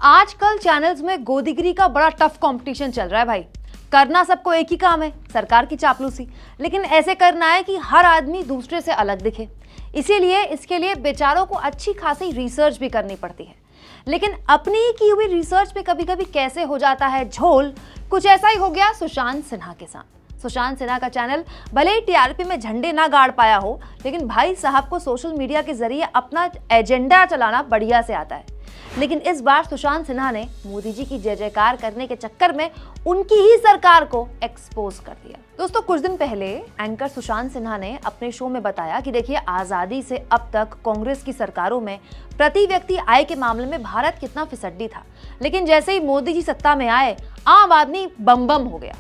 आजकल चैनल्स में गोदीगिरी का बड़ा टफ कंपटीशन चल रहा है भाई। करना सबको एक ही काम है, सरकार की चापलूसी, लेकिन ऐसे करना है कि हर आदमी दूसरे से अलग दिखे। इसीलिए इसके लिए बेचारों को अच्छी खासी रिसर्च भी करनी पड़ती है। लेकिन अपनी ही की हुई रिसर्च पे कभी कभी कैसे हो जाता है झोल। कुछ ऐसा ही हो गया सुशांत सिन्हा के साथ। सुशांत सिन्हा का चैनल भले ही टीआरपी में झंडे ना गाड़ पाया हो, लेकिन भाई साहब को सोशल मीडिया के जरिए अपना एजेंडा चलाना बढ़िया से आता है। लेकिन इस बार सुशांत सिन्हा ने मोदी जी की जय जयकार करने के चक्कर में उनकी ही सरकार को एक्सपोज कर दिया। दोस्तों, कुछ दिन पहले एंकर सुशांत सिन्हा ने अपने शो में बताया कि देखिए, आजादी से अब तक कांग्रेस की सरकारों में प्रति व्यक्ति आय के मामले में भारत कितना फिसड्डी था, लेकिन जैसे ही मोदी जी सत्ता में आए, आम आदमी बम बम हो गया।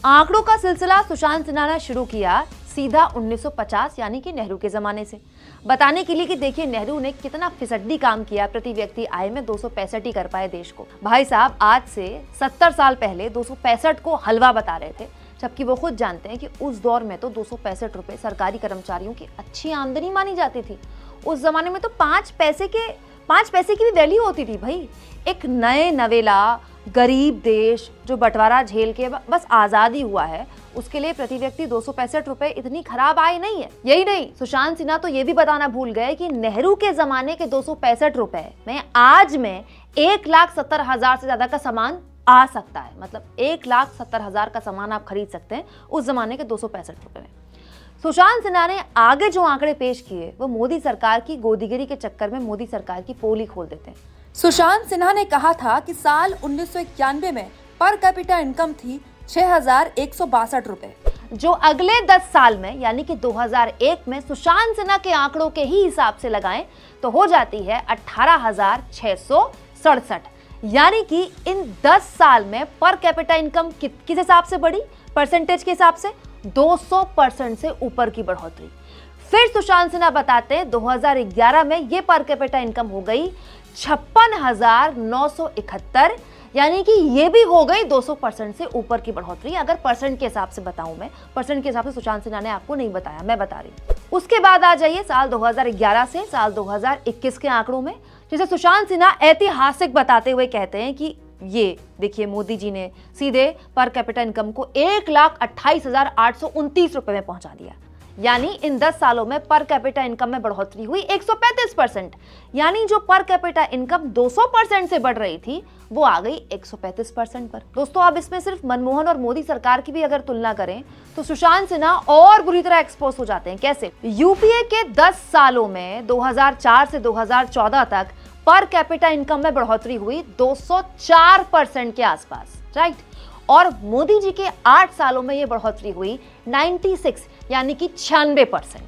आंकड़ों का सिलसिला सुशांत सिन्हा ने शुरू किया सीधा 1950 यानी कि नेहरू के जमाने से, बताने के लिए कि देखिए नेहरू ने कितना फिसड्डी काम किया, प्रति व्यक्ति आय में 265 ही कर पाए देश को। भाई साहब, आज से 70 साल पहले 265 को हलवा बता रहे थे, जबकि वो खुद जानते हैं कि उस दौर में तो 265 रुपए सरकारी कर्मचारियों की अच्छी आमदनी मानी जाती थी। उस जमाने में तो 5 पैसे की भी वैल्यू होती थी भाई। एक नए नवेला गरीब देश जो बंटवारा झेल के बस आजादी हुआ है, उसके लिए प्रति व्यक्ति 265 रुपए इतनी खराब आय नहीं है। यही नहीं, सुशांत सिन्हा तो ये भी बताना भूल गए कि नेहरू के जमाने के 265 रुपए में आज में 1,70,000 से ज्यादा का सामान आ सकता है। मतलब 1,70,000 का सामान आप खरीद सकते हैं उस जमाने के 265 रुपए में। सुशांत सिन्हा ने आगे जो आंकड़े पेश किए वो मोदी सरकार की गोदीगिरी के चक्कर में मोदी सरकार की पोल खोल देते हैं। सुशांत सिन्हा ने कहा था कि साल 1991 में पर कैपिटा इनकम थी 6,162 रुपए, जो अगले 10 साल में यानी कि 2001 में सुशांत सिन्हा के आंकड़ों के ही हिसाब से लगाएं तो हो जाती है 18,667। यानी कि इन 10 साल में पर कैपिटा इनकम किस हिसाब से बढ़ी, परसेंटेज के हिसाब से 200% से ऊपर की बढ़ोतरी। फिर सुशांत सिन्हा बताते हैं 2011 में ये पर कैपिटा इनकम हो गई 56,971, यानी कि ये भी हो गई 200% से ऊपर की बढ़ोतरी। अगर परसेंट के हिसाब से बताऊं, मैं परसेंट के हिसाब से सुशांत सिन्हा ने आपको नहीं बताया, मैं बता रही हूं। उसके बाद आ जाइए साल 2011 से साल 2021 के आंकड़ों में, जिसे सुशांत सिन्हा ऐतिहासिक बताते हुए कहते हैं कि ये देखिए, मोदी जी ने सीधे पर कैपिटा इनकम को 1,28,829 रुपए में पहुंचा दिया। यानी इन 10 सालों में पर कैपिटा इनकम में बढ़ोतरी हुई 135%। यानी जो पर कैपिटा इनकम 200% से बढ़ रही थी वो आ गई 135% पर। दोस्तों, अब इसमें सिर्फ मनमोहन और मोदी सरकार की भी अगर तुलना करें तो सुशांत सिन्हा और बुरी तरह एक्सपोज हो जाते हैं। कैसे? यूपीए के 10 सालों में 2004 से 2014 तक पर कैपिटा इनकम में बढ़ोतरी हुई 204% के आसपास, राइट। और मोदी जी के 8 सालों में यह बढ़ोतरी हुई 96 यानी कि 96%।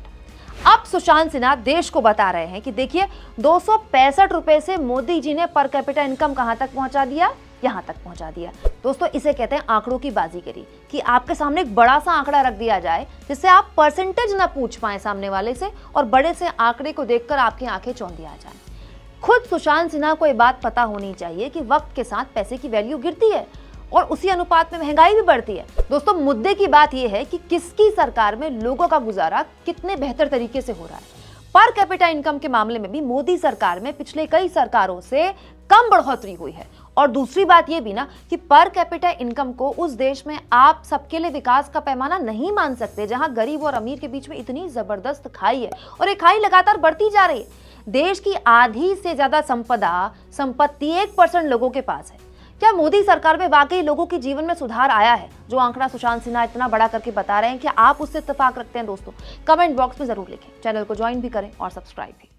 अब सुशांत सिन्हा देश को बता रहे हैं कि देखिए, 265 रुपए से मोदी जी ने पर कैपिटा इनकम कहां तक पहुंचा दिया, यहां तक पहुंचा दिया। दोस्तों, इसे कहते हैं आंकड़ों की बाजीगरी, कि आपके सामने एक बड़ा सा आंकड़ा रख दिया जाए जिससे आप परसेंटेज ना पूछ पाए सामने वाले से, और बड़े से आंकड़े को देखकर आपकी आंखें चौंधी आ जाए। खुद सुशांत सिन्हा को ये बात पता होनी चाहिए कि वक्त के साथ पैसे की वैल्यू गिरती है और उसी अनुपात में महंगाई भी बढ़ती है। दोस्तों, मुद्दे की बात यह है कि किसकी सरकार में लोगों का गुजारा कितने बेहतर तरीके से हो रहा है। पर कैपिटा इनकम के मामले में भी मोदी सरकार में पिछले कई सरकारों से कम बढ़ोतरी हुई है। और दूसरी बात यह भी ना कि पर कैपिटा इनकम को उस देश में आप सबके लिए विकास का पैमाना नहीं मान सकते, जहां गरीब और अमीर के बीच में इतनी जबरदस्त खाई है, और ये खाई लगातार बढ़ती जा रही है। देश की आधी से ज्यादा संपत्ति 1% लोगों के पास है। क्या मोदी सरकार में वाकई लोगों के जीवन में सुधार आया है, जो आंकड़ा सुशांत सिन्हा इतना बड़ा करके बता रहे हैं? क्या आप उससे इत्तेफाक रखते हैं? दोस्तों, कमेंट बॉक्स में जरूर लिखें। चैनल को ज्वाइन भी करें और सब्सक्राइब भी।